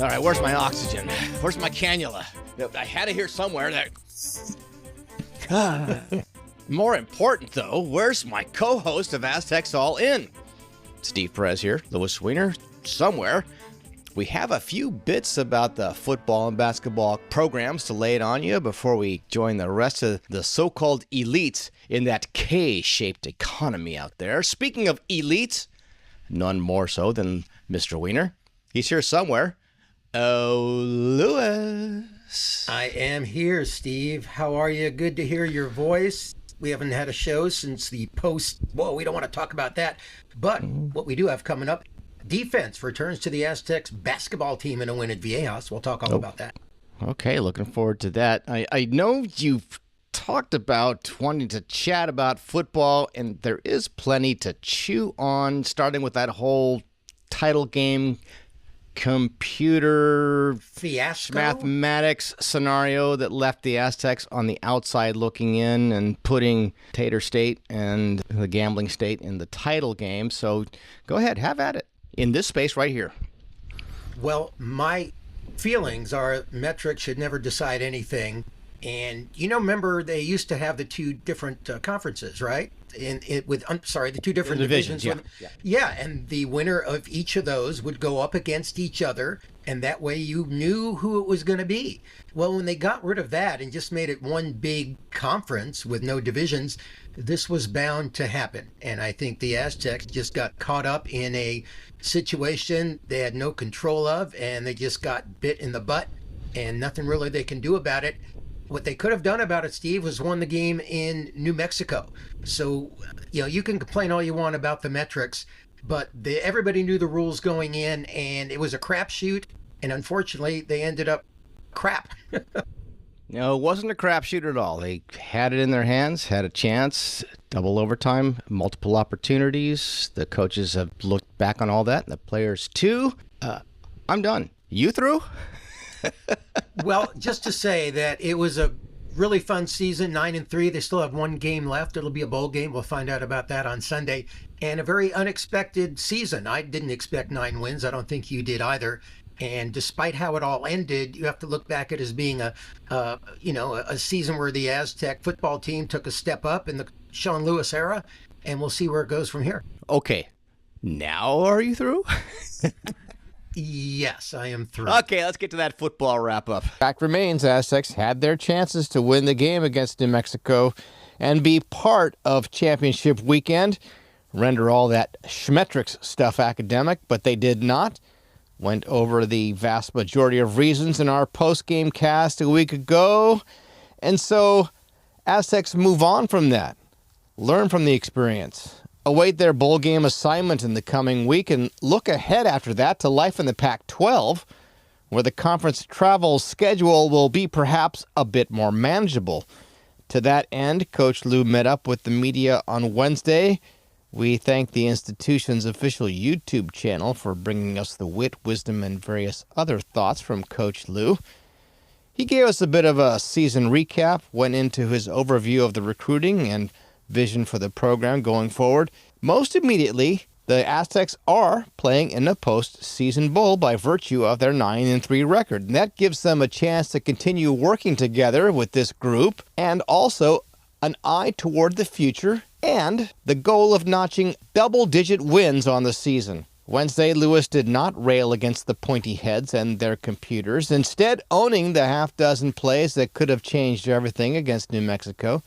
All right, where's my oxygen? Where's my cannula? I had it here somewhere. More important, though, where's my co-host of Aztecs All In? Steve Perez here, Louis Weiner, somewhere. We have a few bits about the football and basketball programs to lay it on you before we join the rest of the so-called elites in that K-shaped economy out there. Speaking of elites, none more so than Mr. Weiner. He's here somewhere. Oh, Louis. I am here, Steve. How are you? Good to hear your voice. We haven't had a show since the we don't want to talk about that. But what we do have coming up, defense returns to the Aztecs basketball team in a win at Viejas. We'll talk all about that. Okay, looking forward to that. I know you've talked about wanting to chat about football, and there is plenty to chew on, starting with that whole title game computer fiasco mathematics scenario that left the Aztecs on the outside looking in and putting Tater State and the gambling state in the title game. So go ahead, have at it in this space right here. Well, my feelings are metrics should never decide anything. And, remember they used to have the two different conferences, right? The two different divisions. Yeah, and the winner of each of those would go up against each other, and that way you knew who it was going to be. Well, when they got rid of that and just made it one big conference with no divisions, this was bound to happen. And I think the Aztecs just got caught up in a situation they had no control of, and they just got bit in the butt, and nothing really they can do about it. What they could have done about it, Steve, was won the game in New Mexico. So, you can complain all you want about the metrics, but everybody knew the rules going in, and it was a crapshoot, and unfortunately, they ended up crap. No, it wasn't a crapshoot at all. They had it in their hands, had a chance, double overtime, multiple opportunities. The coaches have looked back on all that, and the players too. I'm done. You through? Well, just to say that it was a really fun season, 9-3. They still have one game left. It'll be a bowl game. We'll find out about that on Sunday. And a very unexpected season. I didn't expect 9 wins. I don't think you did either. And despite how it all ended, you have to look back at it as being a season where the Aztec football team took a step up in the Sean Lewis era. And we'll see where it goes from here. Okay. Now are you through? Yes, I am through. Okay, let's get to that football wrap-up. Fact remains, Aztecs had their chances to win the game against New Mexico and be part of championship weekend, render all that Schmetrics stuff academic, but they did not. Went over the vast majority of reasons in our post-game cast a week ago, and so Aztecs move on from that, learn from the experience, await their bowl game assignment in the coming week, and look ahead after that to life in the Pac-12, where the conference travel schedule will be perhaps a bit more manageable. To that end, Coach Lou met up with the media on Wednesday. We thank the institution's official YouTube channel for bringing us the wit, wisdom, and various other thoughts from Coach Lou. He gave us a bit of a season recap, went into his overview of the recruiting and vision for the program going forward. Most immediately, the Aztecs are playing in a postseason bowl by virtue of their 9-3 record. And that gives them a chance to continue working together with this group and also an eye toward the future and the goal of notching double-digit wins on the season. Wednesday, Lewis did not rail against the pointy heads and their computers, instead owning the half-dozen plays that could have changed everything against New Mexico.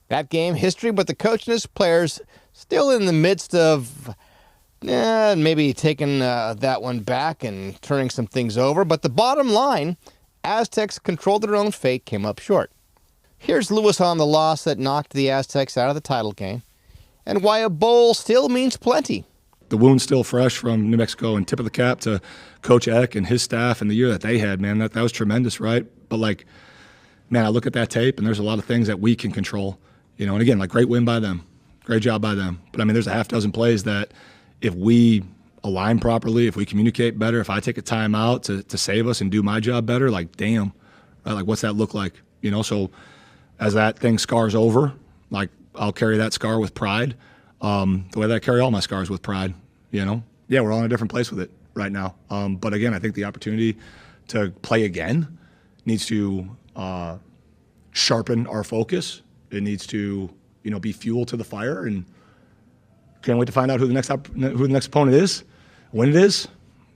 That game, history, but the coach and his players still in the midst of maybe taking that one back and turning some things over. But the bottom line, Aztecs controlled their own fate, came up short. Here's Lewis on the loss that knocked the Aztecs out of the title game and why a bowl still means plenty. The wound's still fresh from New Mexico, and tip of the cap to Coach Eck and his staff and the year that they had, man. That was tremendous, right? But, I look at that tape, and there's a lot of things that we can control. And again, great win by them. Great job by them. But, there's a half dozen plays that if we align properly, if we communicate better, if I take a time out to save us and do my job better, damn, right? What's that look like? So as that thing scars over, I'll carry that scar with pride. The way that I carry all my scars with pride, Yeah, we're all in a different place with it. right now. But again, I think the opportunity to play again needs to sharpen our focus. It needs to, be fuel to the fire, and can't wait to find out who the next opponent is, when it is.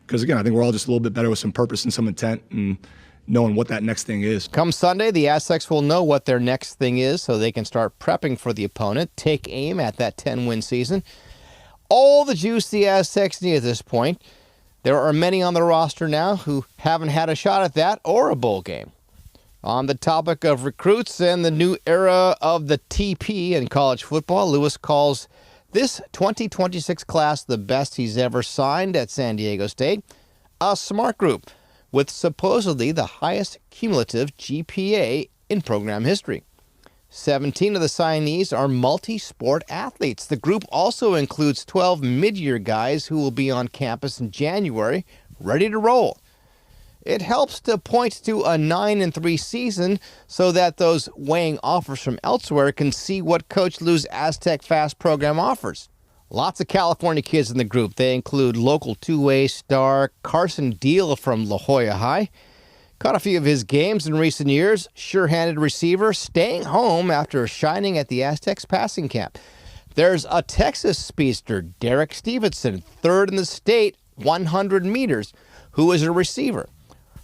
Because again, I think we're all just a little bit better with some purpose and some intent and knowing what that next thing is. Come Sunday, the Aztecs will know what their next thing is so they can start prepping for the opponent, take aim at that 10-win season. All the juice the Aztecs need at this point. There are many on the roster now who haven't had a shot at that or a bowl game. On the topic of recruits and the new era of the TP in college football, Louis calls this 2026 class the best he's ever signed at San Diego State. A smart group with supposedly the highest cumulative GPA in program history. 17 of the signees are multi-sport athletes. The group also includes 12 mid-year guys who will be on campus in January, ready to roll. It helps to point to a 9-3 season so that those weighing offers from elsewhere can see what Coach Lou's Aztec Fast program offers. Lots of California kids in the group. They include local two-way star Carson Deal from La Jolla High. Caught a few of his games in recent years. Sure-handed receiver, staying home after shining at the Aztecs passing camp. There's a Texas speedster, Derek Stevenson, third in the state, 100 meters, who is a receiver.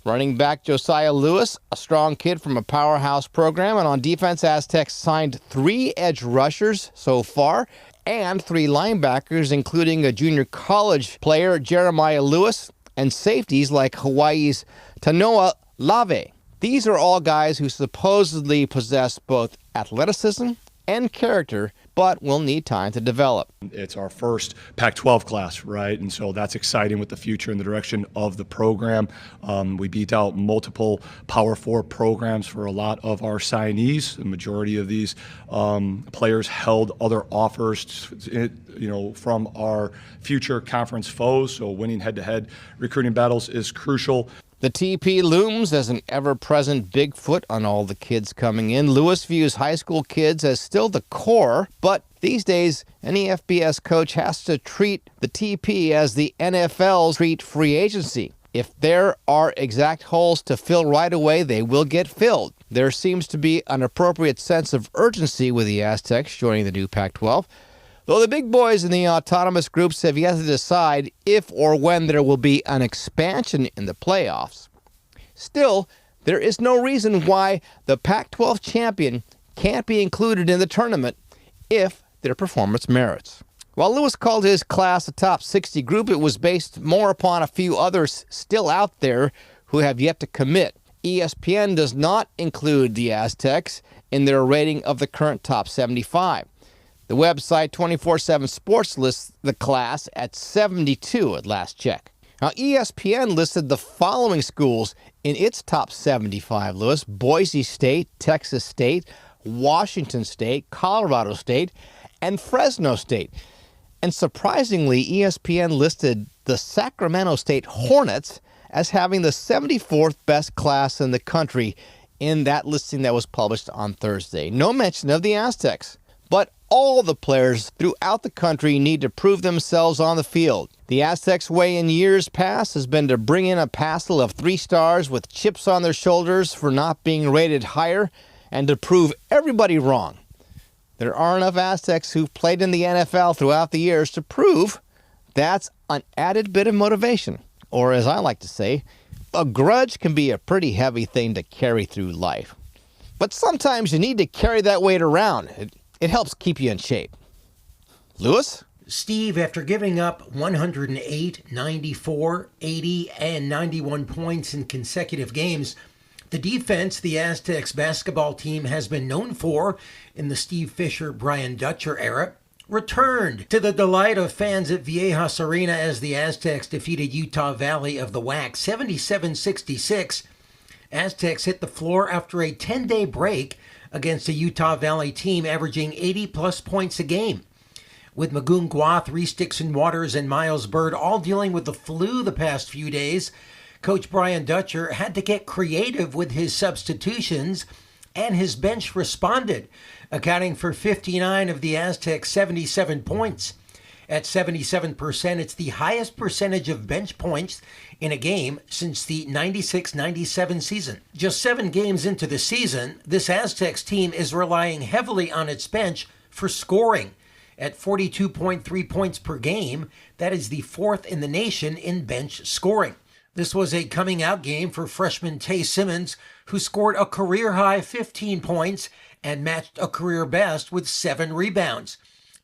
Running back Josiah Lewis, a strong kid from a powerhouse program. And on defense, Aztecs signed 3 edge rushers so far and 3 linebackers, including a junior college player, Jeremiah Lewis, and safeties like Hawaii's Tanoa Lave. These are all guys who supposedly possess both athleticism and character, but will need time to develop. It's our first Pac-12 class, right? And so that's exciting with the future and the direction of the program. We beat out multiple Power 4 programs for a lot of our signees. The majority of these players held other offers, from our future conference foes. So winning head-to-head recruiting battles is crucial. The TP looms as an ever-present Bigfoot on all the kids coming in. Louis views high school kids as still the core, but these days, any FBS coach has to treat the TP as the NFL treat free agency. If there are exact holes to fill right away, they will get filled. There seems to be an appropriate sense of urgency with the Aztecs joining the new Pac-12. Though the big boys in the autonomous groups have yet to decide if or when there will be an expansion in the playoffs. Still, there is no reason why the Pac-12 champion can't be included in the tournament if their performance merits. While Louis called his class a top 60 group, it was based more upon a few others still out there who have yet to commit. ESPN does not include the Aztecs in their rating of the current top 75. The website 24/7 Sports lists the class at 72 at last check. Now, ESPN listed the following schools in its top 75 list: Boise State, Texas State, Washington State, Colorado State, and Fresno State. And surprisingly, ESPN listed the Sacramento State Hornets as having the 74th best class in the country in that listing that was published on Thursday. No mention of the Aztecs. But all the players throughout the country need to prove themselves on the field. The Aztecs' way in years past has been to bring in a passel of 3 stars with chips on their shoulders for not being rated higher and to prove everybody wrong. There are enough Aztecs who've played in the NFL throughout the years to prove that's an added bit of motivation. Or as I like to say, a grudge can be a pretty heavy thing to carry through life. But sometimes you need to carry that weight around. It helps keep you in shape. Louis? Steve, after giving up 108, 94, 80, and 91 points in consecutive games, the defense the Aztecs basketball team has been known for in the Steve Fisher, Brian Dutcher era returned to the delight of fans at Viejas Arena as the Aztecs defeated Utah Valley of the WAC 77-66. Aztecs hit the floor after a 10-day break against a Utah Valley team averaging 80-plus points a game. With Magoon Guath, Reese Dixon Waters, and Miles Bird all dealing with the flu the past few days, Coach Brian Dutcher had to get creative with his substitutions, and his bench responded, accounting for 59 of the Aztecs' 77 points. At 77%, it's the highest percentage of bench points in a game since the 96-97 season. Just 7 games into the season, this Aztecs team is relying heavily on its bench for scoring. At 42.3 points per game, that is the 4th in the nation in bench scoring. This was a coming-out game for freshman Simmons, who scored a career-high 15 points and matched a career best with 7 rebounds.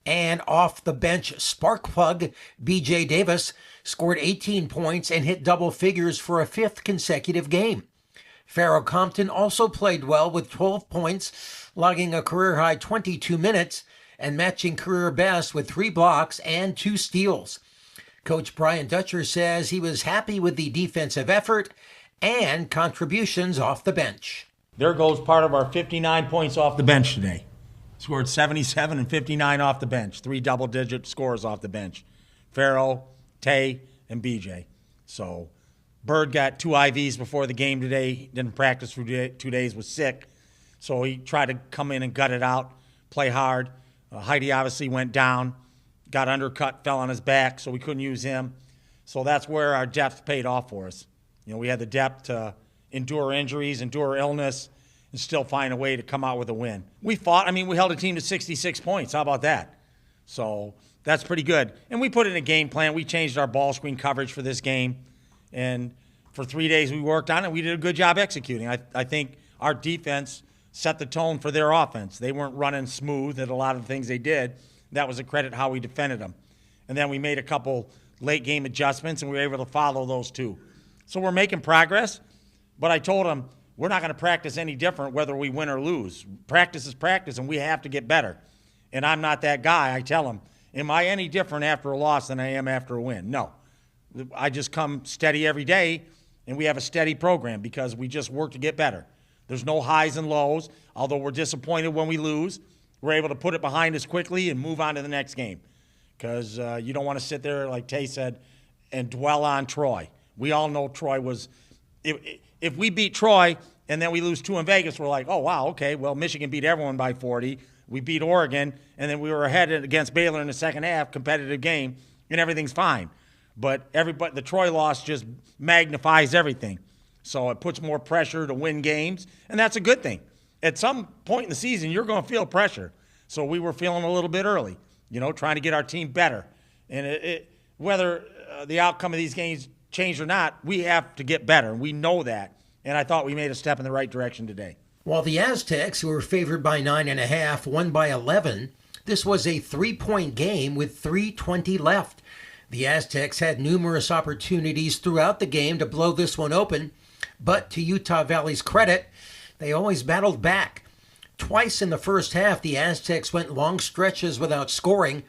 And off-the-bench spark plug B.J. Davis scored 18 points and hit double figures for a 5th consecutive game. Farrell Compton also played well with 12 points, logging a career-high 22 minutes and matching career best with 3 blocks and 2 steals. Coach Brian Dutcher says he was happy with the defensive effort and contributions off the bench. There goes part of our 59 points off the bench today. Scored 77 and 59 off the bench. 3 double-digit scores off the bench. Farrell, Tay, and BJ. So Bird got 2 IVs before the game today. Didn't practice for 2 days, was sick. So he tried to come in and gut it out, play hard. Heidi obviously went down, got undercut, fell on his back, so we couldn't use him. So that's where our depth paid off for us. You know, we had the depth to endure injuries, endure illness, and still find a way to come out with a win. We fought. I mean, we held a team to 66 points. How about that? So that's pretty good. And we put in a game plan. We changed our ball screen coverage for this game. And for 3 days we worked on it. We did a good job executing. I think our defense set the tone for their offense. They weren't running smooth at a lot of the things they did. That was a credit how we defended them. And then we made a couple late game adjustments, and we were able to follow those too. So we're making progress. But I told them, we're not going to practice any different whether we win or lose. Practice is practice, and we have to get better. And I'm not that guy. I tell them, am I any different after a loss than I am after a win? No. I just come steady every day, and we have a steady program because we just work to get better. There's no highs and lows. Although we're disappointed when we lose, we're able to put it behind us quickly and move on to the next game because you don't want to sit there, like Tay said, and dwell on Troy. We all know Troy was if we beat Troy and then we lose 2 in Vegas, we're like, oh, wow, okay, well, Michigan beat everyone by 40. We beat Oregon, and then we were ahead against Baylor in the second half, competitive game, and everything's fine. But the Troy loss just magnifies everything. So it puts more pressure to win games, and that's a good thing. At some point in the season, you're going to feel pressure. So we were feeling a little bit early, trying to get our team better. And whether the outcome of these games change or not, we have to get better. We know that. And I thought we made a step in the right direction today. While the Aztecs, who were favored by 9.5, won by 11, this was a 3-point game with 3:20 left. The Aztecs had numerous opportunities throughout the game to blow this one open, but to Utah Valley's credit, they always battled back. Twice in the first half, the Aztecs went long stretches without scoring.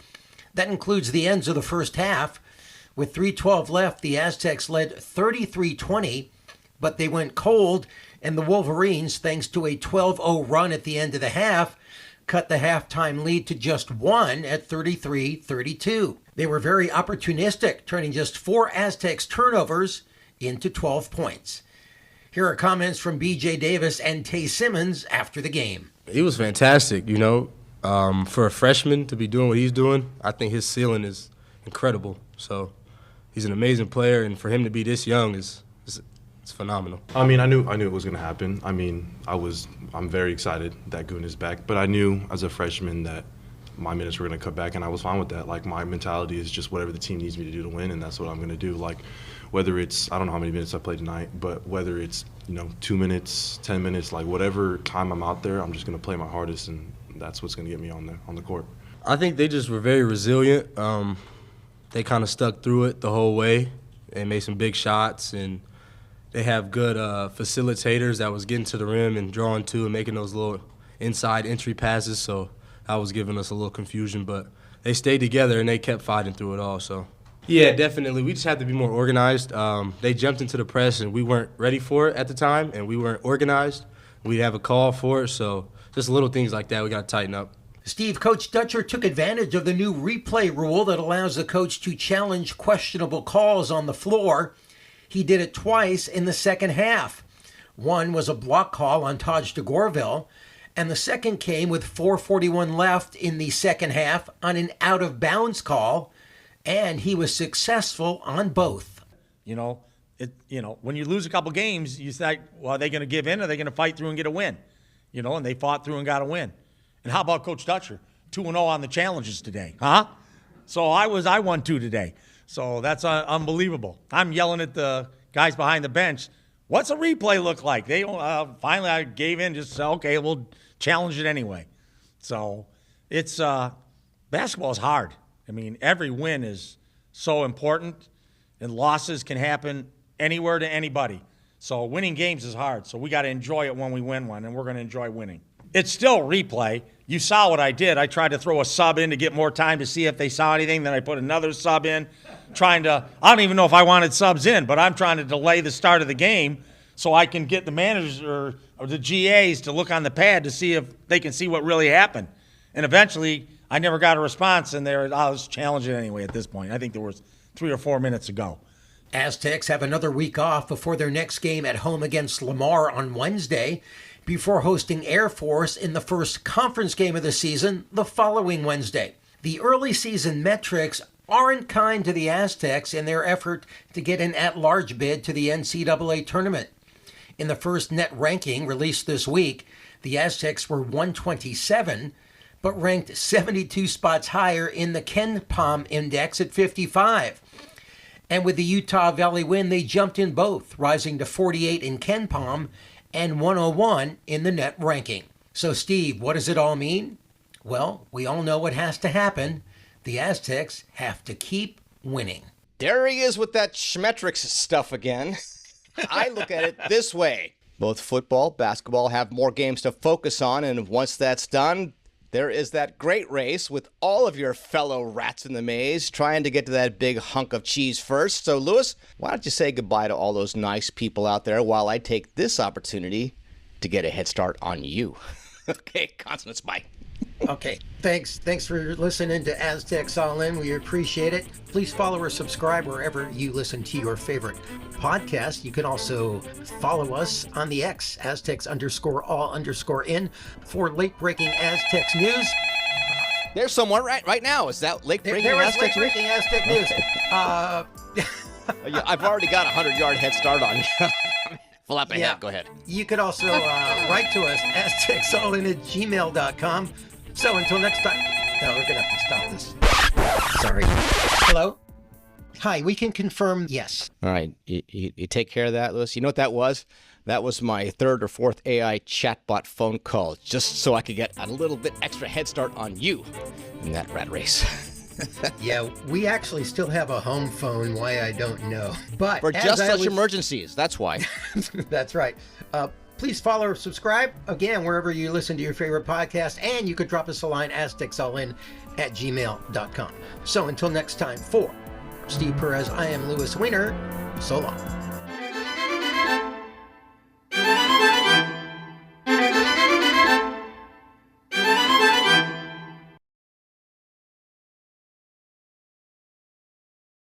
That includes the ends of the first half. With 3:12 left, the Aztecs led 33-20, but they went cold, and the Wolverines, thanks to a 12-0 run at the end of the half, cut the halftime lead to just 1 at 33-32. They were very opportunistic, turning just 4 Aztecs turnovers into 12 points. Here are comments from B.J. Davis and Simmons after the game. He was fantastic, for a freshman to be doing what he's doing. I think his ceiling is incredible. So he's an amazing player, and for him to be this young is phenomenal. I mean, I knew it was going to happen. I mean, I'm very excited that Goon is back, but I knew as a freshman that my minutes were going to cut back, and I was fine with that. Like, my mentality is just whatever the team needs me to do to win, and that's what I'm going to do. Like, whether it's, I don't know how many minutes I played tonight, but whether it's, 2 minutes, 10 minutes, like whatever time I'm out there, I'm just going to play my hardest, and that's what's going to get me on the court. I think they just were very resilient. They kind of stuck through it the whole way and made some big shots, and they have good facilitators that was getting to the rim and drawing to and making those little inside entry passes, so that was giving us a little confusion, but they stayed together and they kept fighting through it all. So yeah, definitely. We just have to be more organized. They jumped into the press and we weren't ready for it at the time, and we weren't organized. We'd have a call for it, so just little things like that we got to tighten up. Steve, Coach Dutcher took advantage of the new replay rule that allows the coach to challenge questionable calls on the floor. He did it twice in the second half. One was a block call on Taj DeGorville, and the second came with 4:41 left in the second half on an out-of-bounds call and he was successful on both. When you lose a couple games, you say, well, are they going to give in? Or are they going to fight through and get a win? And they fought through and got a win. And how about Coach Dutcher? 2-0 on the challenges today, huh? So I won 2 today. So that's unbelievable. I'm yelling at the guys behind the bench. What's a replay look like? They finally I gave in. Just okay, we'll challenge it anyway. So it's basketball is hard. I mean, every win is so important, and losses can happen anywhere to anybody. So winning games is hard. So we got to enjoy it when we win one, and we're going to enjoy winning. It's still replay. You saw what I did. I tried to throw a sub in to get more time to see if they saw anything. Then I put another sub in, I don't even know if I wanted subs in, but I'm trying to delay the start of the game so I can get the managers or the GAs to look on the pad to see if they can see what really happened. And eventually, I never got a response, and I was challenging anyway at this point. I think there was 3 or 4 minutes to go. Aztecs have another week off before their next game at home against Lamar on Wednesday, before hosting Air Force in the first conference game of the season the following Wednesday. The early season metrics aren't kind to the Aztecs in their effort to get an at-large bid to the NCAA tournament. In the first net ranking released this week, the Aztecs were 127, but ranked 72 spots higher in the KenPom index at 55. And with the Utah Valley win, they jumped in both, rising to 48 in KenPom and 101 in the net ranking. So, Steve, what does it all mean? Well, we all know what has to happen. The Aztecs have to keep winning. There he is with that Schmetrics stuff again. I look at it this way. Both football, basketball have more games to focus on, and once that's done, there is that great race with all of your fellow rats in the maze trying to get to that big hunk of cheese first. So, Louis, why don't you say goodbye to all those nice people out there while I take this opportunity to get a head start on you? Okay, consonants, bye. Okay, thanks for listening to Aztecs All In. We appreciate it. Please follow or subscribe wherever you listen to your favorite podcast. You can also follow us on the X, Aztecs_all_in, for late-breaking Aztecs news. There's someone right now. Is that late-breaking Aztecs news? Late-breaking Aztec news. I've already got a 100-yard head start on you. Flap ahead. Go ahead. You could also write to us, aztecsallin@gmail.com. So until next time. No, we're going to have to stop this. Sorry. Hello? Hi, we can confirm yes. All right. You take care of that, Louis. You know what that was? That was my 3rd or 4th AI chatbot phone call, just so I could get a little bit extra head start on you in that rat race. Yeah, we actually still have a home phone. Why, I don't know. But for just such emergencies, that's why. That's right. Please follow or subscribe, again, wherever you listen to your favorite podcast, and you could drop us a line, aztecsallin@gmail.com. So until next time, for Steve Perez, I am Louis Weiner. So long.